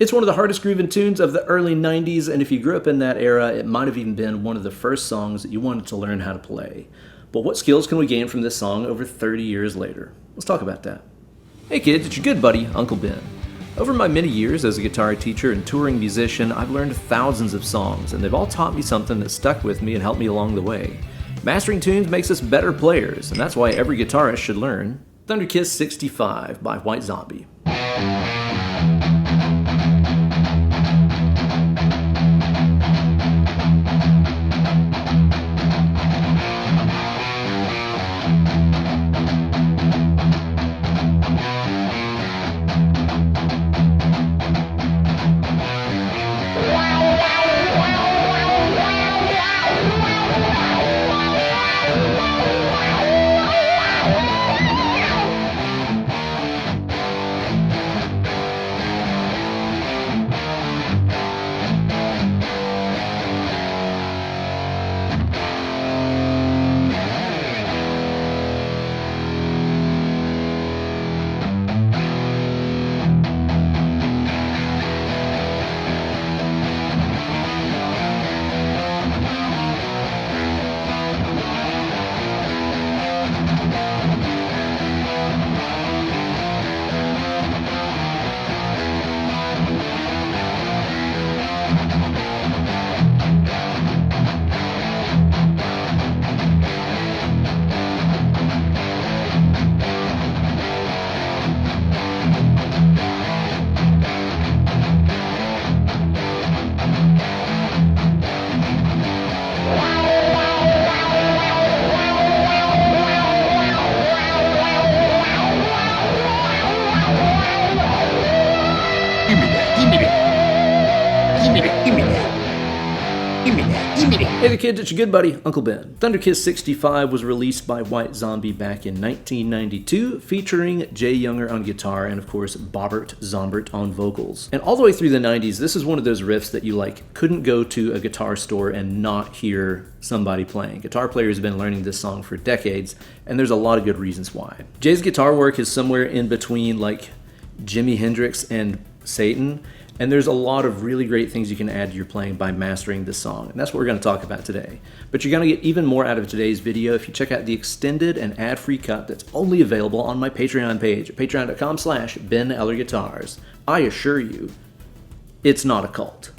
It's one of the hardest grooving tunes of the early 90s, and if you grew up in that era, it might have even been one of the first songs that you wanted to learn how to play. But what skills can we gain from this song over 30 years later? Let's talk about that. Hey kids, it's your good buddy, Uncle Ben. Over my many years as a guitar teacher and touring musician, I've learned thousands of songs, and they've all taught me something that stuck with me and helped me along the way. Mastering tunes makes us better players, and that's why every guitarist should learn Thunder Kiss 65 by White Zombie. Hey there kids, it's your good buddy, Uncle Ben. Thunder Kiss 65 was released by White Zombie back in 1992, featuring J Yuenger on guitar and of course Bobbert Zombert on vocals. And all the way through the 90s, this is one of those riffs that you couldn't go to a guitar store and not hear somebody playing. Guitar players have been learning this song for decades, and there's a lot of good reasons why. Jay's guitar work is somewhere in between Jimi Hendrix and Satan, and there's a lot of really great things you can add to your playing by mastering this song, and that's what we're going to talk about today. But you're going to get even more out of today's video if you check out the extended and ad-free cut that's only available on my Patreon page at patreon.com/Ben Eller Guitars. I assure you, it's not a cult.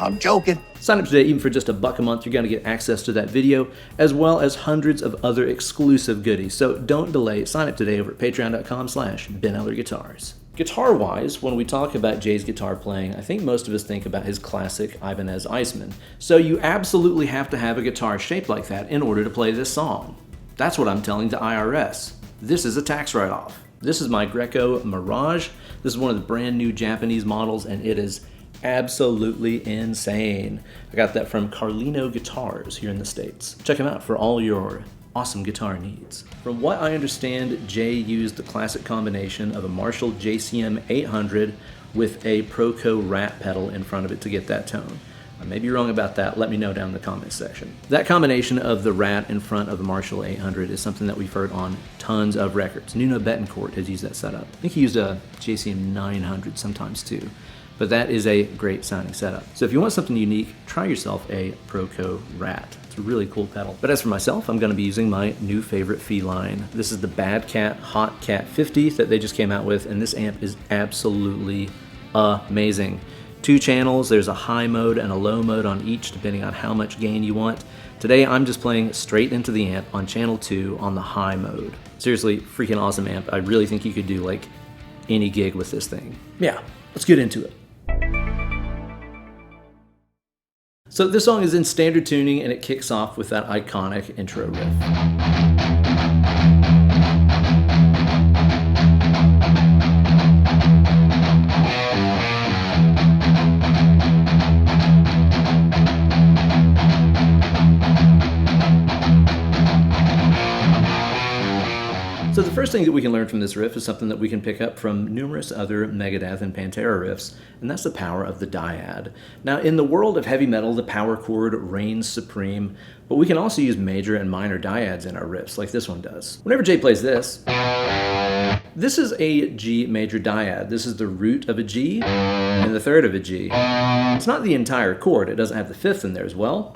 I'm joking. Sign up today, even for just $1 a month. You're going to get access to that video, as well as hundreds of other exclusive goodies. So don't delay. Sign up today over at patreon.com/Ben Eller Guitars. Guitar-wise, when we talk about Jay's guitar playing, I think most of us think about his classic Ibanez Iceman. So you absolutely have to have a guitar shaped like that in order to play this song. That's what I'm telling the IRS. This is a tax write-off. This is my Greco Mirage. This is one of the brand new Japanese models, and it is absolutely insane. I got that from Carlino Guitars here in the States. Check them out for all your awesome guitar needs. From what I understand, Jay used the classic combination of a Marshall JCM 800 with a Proco Rat pedal in front of it to get that tone. I may be wrong about that. Let me know down in the comments section. That combination of the Rat in front of the Marshall 800 is something that we've heard on tons of records. Nuno Betancourt has used that setup. I think he used a JCM 900 sometimes too. But that is a great sounding setup. So if you want something unique, try yourself a Proco Rat. It's a really cool pedal. But as for myself, I'm going to be using my new favorite feline. This is the Bad Cat Hot Cat 50 that they just came out with, and this amp is absolutely amazing. 2 channels, there's a high mode and a low mode on each depending on how much gain you want. Today I'm just playing straight into the amp on channel 2 on the high mode. Seriously, freaking awesome amp. I really think you could do any gig with this thing. Yeah, let's get into it. So this song is in standard tuning, and it kicks off with that iconic intro riff. So the first thing that we can learn from this riff is something that we can pick up from numerous other Megadeth and Pantera riffs, and that's the power of the dyad. Now, in the world of heavy metal, the power chord reigns supreme, but we can also use major and minor dyads in our riffs, like this one does. Whenever Jay plays this is a G major dyad. This is the root of a G and the third of a G. It's not the entire chord. It doesn't have the fifth in there as well,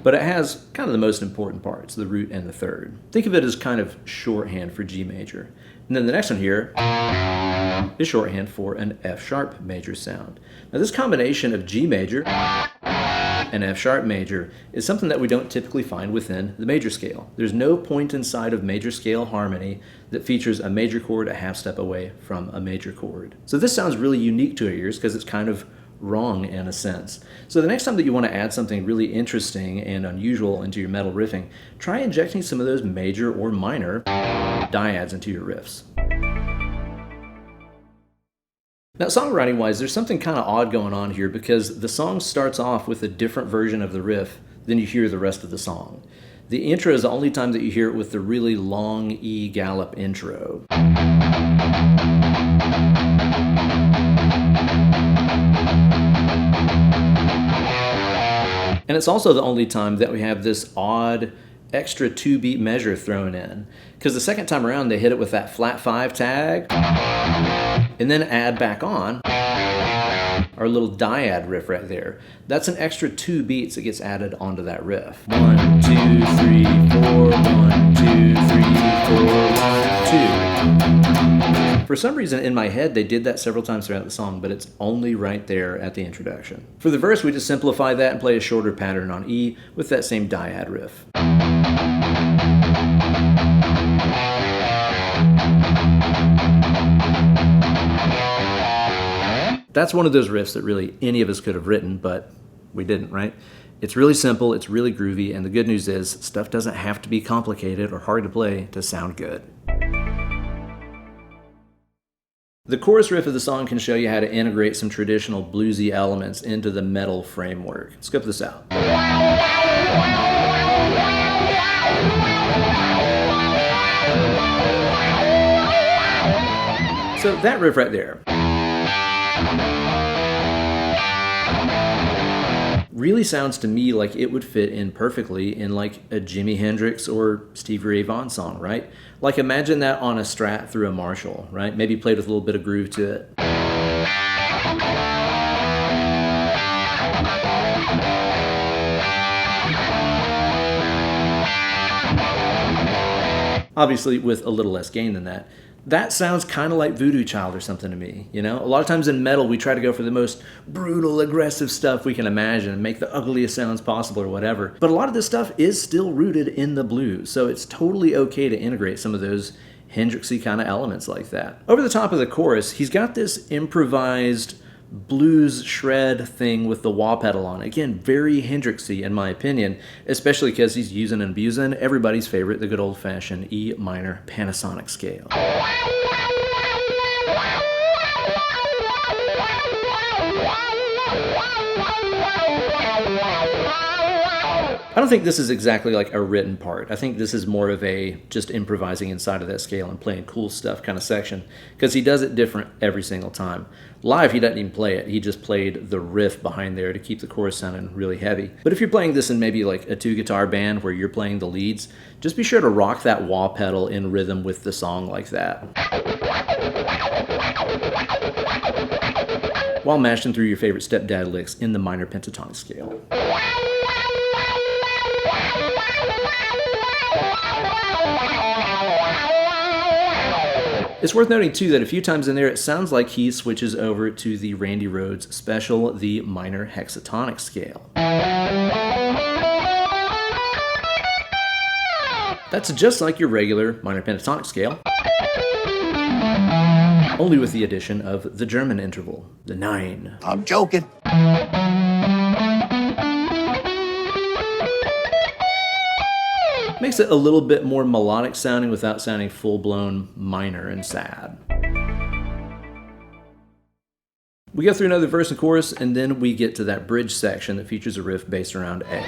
but it has kind of the most important parts, the root and the third. Think of it as kind of shorthand for G major. And then the next one here is shorthand for an F sharp major sound. Now this combination of G major and F sharp major is something that we don't typically find within the major scale. There's no point inside of major scale harmony that features a major chord a half step away from a major chord. So this sounds really unique to our ears because it's kind of wrong in a sense. So the next time that you want to add something really interesting and unusual into your metal riffing, try injecting some of those major or minor dyads into your riffs. Now, songwriting wise, there's something kind of odd going on here because the song starts off with a different version of the riff than you hear the rest of the song. The intro is the only time that you hear it with the really long E gallop intro. And it's also the only time that we have this odd extra 2-beat measure thrown in. Because the second time around, they hit it with that flat 5 tag, and then add back on our little dyad riff right there. That's an extra 2 beats that gets added onto that riff. 1, 2, 3, 4, 1, 2, 3, 4, 1, 2. For some reason in my head, they did that several times throughout the song, but it's only right there at the introduction. For the verse, we just simplify that and play a shorter pattern on E with that same dyad riff. That's one of those riffs that really any of us could have written, but we didn't, right? It's really simple, it's really groovy, and the good news is stuff doesn't have to be complicated or hard to play to sound good. The chorus riff of the song can show you how to integrate some traditional bluesy elements into the metal framework. Scope this out. So that riff right there really sounds to me like it would fit in perfectly in like a Jimi Hendrix or Stevie Ray Vaughan song, right? Like imagine that on a Strat through a Marshall, right? Maybe played with a little bit of groove to it. Obviously with a little less gain than that. That sounds kind of like Voodoo Child or something to me, you know? A lot of times in metal, we try to go for the most brutal, aggressive stuff we can imagine and make the ugliest sounds possible or whatever. But a lot of this stuff is still rooted in the blues, so it's totally okay to integrate some of those Hendrixy kind of elements like that. Over the top of the chorus, he's got this improvised blues shred thing with the wah pedal on. Again, very Hendrixy in my opinion, especially because he's using and abusing everybody's favorite, the good old-fashioned E minor Panasonic scale. I don't think this is exactly like a written part. I think this is more of a just improvising inside of that scale and playing cool stuff kind of section, because he does it different every single time. Live, he doesn't even play it. He just played the riff behind there to keep the chorus sounding really heavy. But if you're playing this in maybe like a 2-guitar band where you're playing the leads, just be sure to rock that wah pedal in rhythm with the song like that, while mashing through your favorite stepdad licks in the minor pentatonic scale. It's worth noting too that a few times in there it sounds like he switches over to the Randy Rhoads special, the minor hexatonic scale. That's just like your regular minor pentatonic scale, only with the addition of the German interval, the 9. I'm joking. Makes it a little bit more melodic sounding without sounding full-blown minor and sad. We go through another verse and chorus, and then we get to that bridge section that features a riff based around A.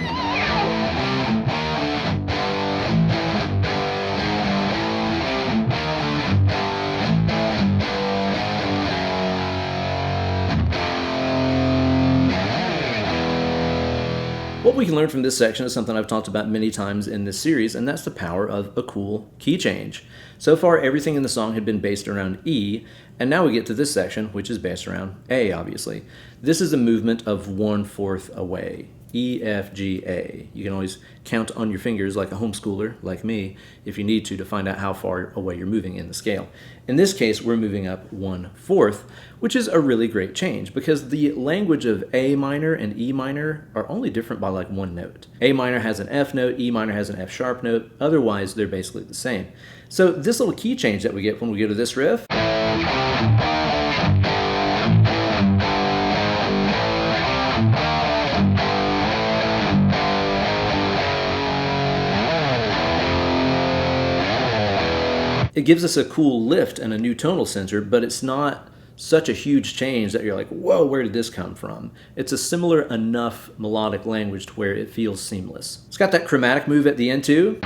What we can learn from this section is something I've talked about many times in this series, and that's the power of a cool key change. So far, everything in the song had been based around E, and now we get to this section, which is based around A, obviously. This is a movement of 1/4 away. E, F, G, A. You can always count on your fingers like a homeschooler, like me, if you need to find out how far away you're moving in the scale. In this case, we're moving up 1/4, which is a really great change because the language of A minor and E minor are only different by like one note. A minor has an F note, E minor has an F sharp note, otherwise they're basically the same. So this little key change that we get when we go to this riff, it gives us a cool lift and a new tonal center, but it's not such a huge change that you're like, whoa, where did this come from? It's a similar enough melodic language to where it feels seamless. It's got that chromatic move at the end too.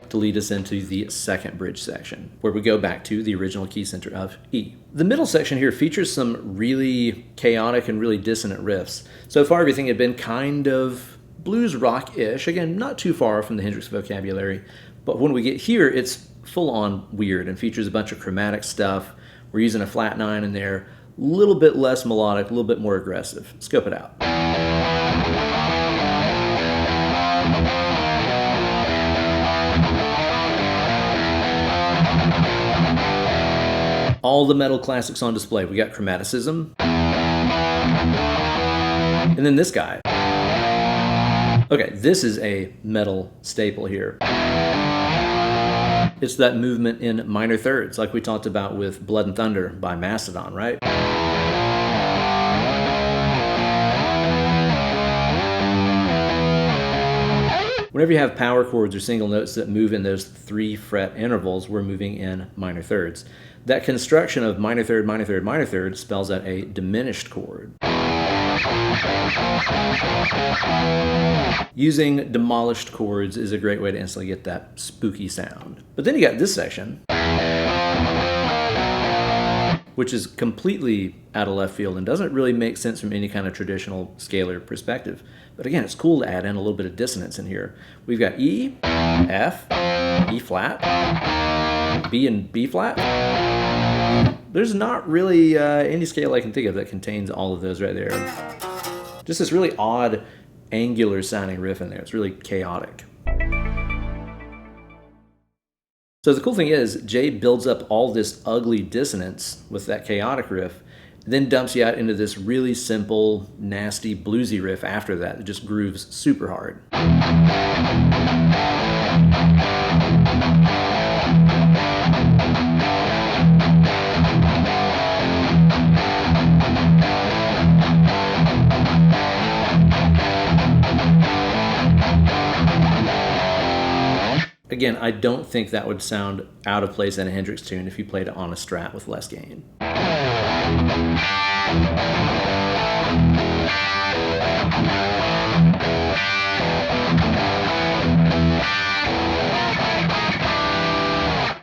To lead us into the second bridge section, where we go back to the original key center of E. The middle section here features some really chaotic and really dissonant riffs. So far, everything had been kind of blues rock-ish. Again, not too far from the Hendrix vocabulary, but when we get here, it's full-on weird and features a bunch of chromatic stuff. We're using a flat 9 in there, a little bit less melodic, a little bit more aggressive. Scope it out. All the metal classics on display. We got chromaticism. And then this guy. Okay, this is a metal staple here. It's that movement in minor thirds, like we talked about with Blood and Thunder by Mastodon, right? Whenever you have power chords or single notes that move in those 3-fret intervals, we're moving in minor thirds. That construction of minor third, minor third, minor third spells out a diminished chord. Using demolished chords is a great way to instantly get that spooky sound. But then you got this section, which is completely out of left field and doesn't really make sense from any kind of traditional scalar perspective. But again, it's cool to add in a little bit of dissonance in here. We've got E, F, E flat, B and B flat. There's not really any scale I can think of that contains all of those right there. Just this really odd, angular sounding riff in there. It's really chaotic. So the cool thing is, Jay builds up all this ugly dissonance with that chaotic riff, then dumps you out into this really simple, nasty, bluesy riff after that that just grooves super hard. Again, I don't think that would sound out of place in a Hendrix tune if you played it on a Strat with less gain.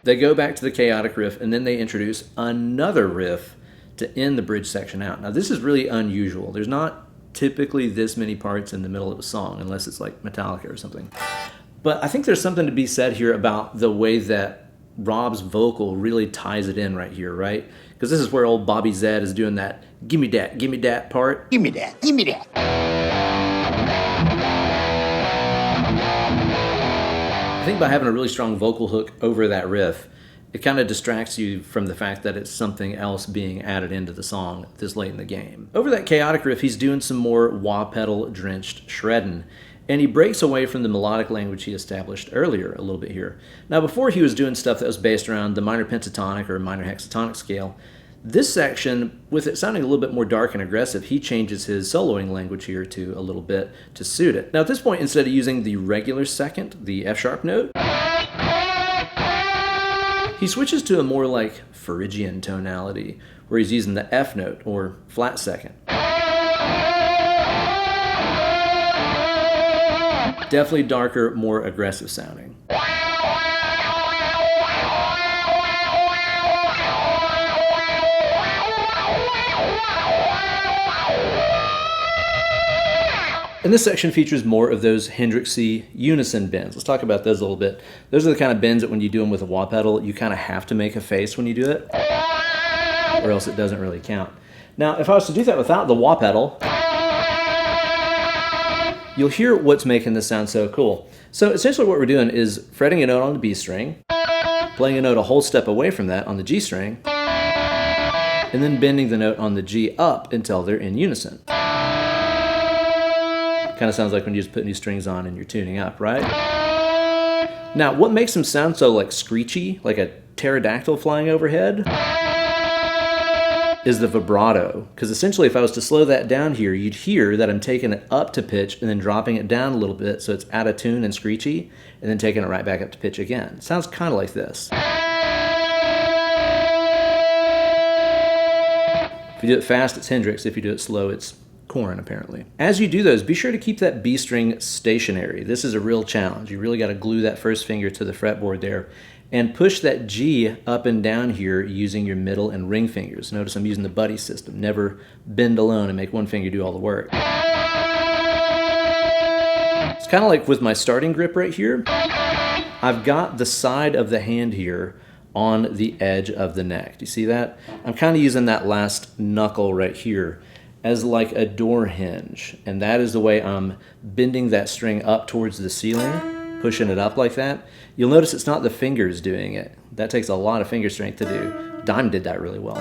They go back to the chaotic riff, and then they introduce another riff to end the bridge section out. Now, this is really unusual. There's not typically this many parts in the middle of a song, unless it's like Metallica or something. But I think there's something to be said here about the way that Rob's vocal really ties it in right here, right? Because this is where old Bobby Zed is doing that gimme dat part. Give me that. Give me that. I think by having a really strong vocal hook over that riff, it kind of distracts you from the fact that it's something else being added into the song this late in the game. Over that chaotic riff, he's doing some more wah pedal drenched shredding. And he breaks away from the melodic language he established earlier a little bit here. Now, before he was doing stuff that was based around the minor pentatonic or minor hexatonic scale, this section, with it sounding a little bit more dark and aggressive, he changes his soloing language here to a little bit to suit it. Now, at this point, instead of using the regular second, the F sharp note, he switches to a more like Phrygian tonality, where he's using the F note or flat second. Definitely darker, more aggressive sounding. And this section features more of those Hendrixy unison bends. Let's talk about those a little bit. Those are the kind of bends that when you do them with a wah pedal, you kind of have to make a face when you do it, or else it doesn't really count. Now, if I was to do that without the wah pedal, you'll hear what's making this sound so cool. So essentially what we're doing is fretting a note on the B string, playing a note a whole step away from that on the G string, and then bending the note on the G up until they're in unison. Kind of sounds like when you just put new strings on and you're tuning up, right? Now, what makes them sound so like screechy, like a pterodactyl flying overhead, is the vibrato. Because essentially if I was to slow that down here, you'd hear that I'm taking it up to pitch and then dropping it down a little bit so it's out of tune and screechy, and then taking it right back up to pitch again. It sounds kind of like this. If you do it fast, it's Hendrix. If you do it slow, it's Corn, apparently. As you do those, be sure to keep that B string stationary. This is a real challenge. You really got to glue that first finger to the fretboard there and push that G up and down here using your middle and ring fingers. Notice I'm using the buddy system. Never bend alone and make one finger do all the work. It's kind of like with my starting grip right here. I've got the side of the hand here on the edge of the neck. Do you see that? I'm kind of using that last knuckle right here as like a door hinge, and that is the way I'm bending that string up towards the ceiling, pushing it up like that. You'll notice it's not the fingers doing it. That takes a lot of finger strength to do. Dime did that really well.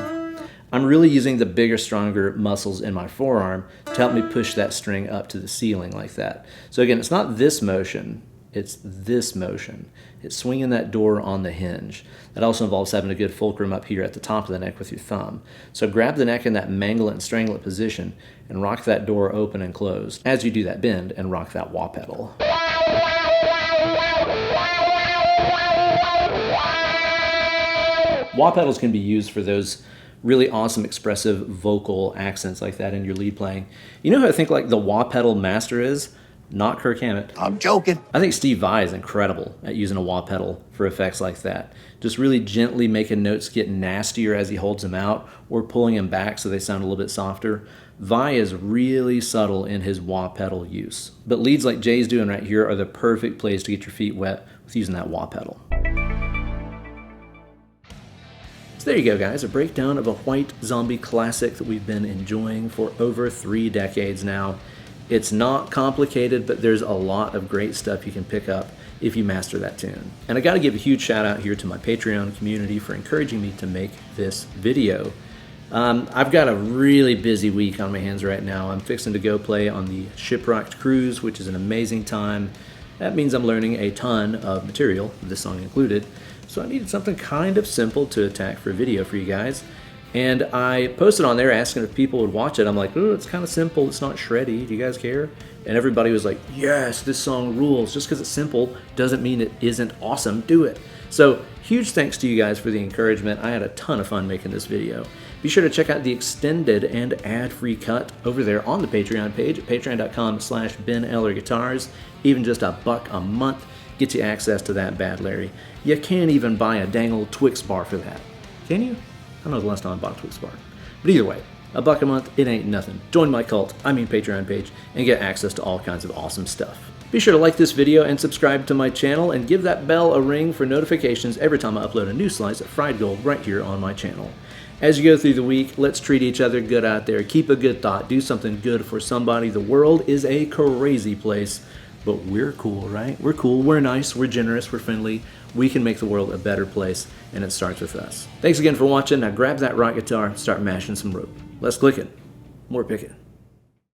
I'm really using the bigger, stronger muscles in my forearm to help me push that string up to the ceiling like that. So again, it's not this motion, it's this motion. It's swinging that door on the hinge. That also involves having a good fulcrum up here at the top of the neck with your thumb. So grab the neck in that manglet and stranglet position and rock that door open and closed as you do that bend and rock that wah pedal. Wah pedals can be used for those really awesome expressive vocal accents like that in your lead playing. You know who I think like the wah pedal master is? Not Kirk Hammett. I'm joking. I think Steve Vai is incredible at using a wah pedal for effects like that. Just really gently making notes get nastier as he holds them out, or pulling them back so they sound a little bit softer. Vai is really subtle in his wah pedal use. But leads like Jay's doing right here are the perfect place to get your feet wet with using that wah pedal. So there you go, guys, a breakdown of a white zombie classic that we've been enjoying for over 3 decades now. It's not complicated, but there's a lot of great stuff you can pick up if you master that tune. And I gotta give a huge shout out here to my Patreon community for encouraging me to make this video. I've got a really busy week on my hands right now. I'm fixing to go play on the Shipwrecked cruise, which is an amazing time. That means I'm learning a ton of material, this song included. So I needed something kind of simple to attack for a video for you guys. And I posted on there asking if people would watch it. I'm like, oh, it's kind of simple. It's not shreddy. Do you guys care? And everybody was like, yes, this song rules. Just because it's simple doesn't mean it isn't awesome. Do it. So huge thanks to you guys for the encouragement. I had a ton of fun making this video. Be sure to check out the extended and ad-free cut over there on the Patreon page at patreon.com/Ben Eller Guitars. Even just $1 a month gets you access to that bad Larry. You can't even buy a dang old Twix bar for that. Can you? I don't know the last time I bought a Twix bar. But either way, $1 a month, it ain't nothing. Join my cult, Patreon page, and get access to all kinds of awesome stuff. Be sure to like this video and subscribe to my channel, and give that bell a ring for notifications every time I upload a new slice of fried gold right here on my channel. As you go through the week, let's treat each other good out there. Keep a good thought. Do something good for somebody. The world is a crazy place, but we're cool, right? We're cool, we're nice, we're generous, we're friendly. We can make the world a better place, and it starts with us. Thanks again for watching. Now grab that rock guitar and start mashing some rope. Less clicking, more picking.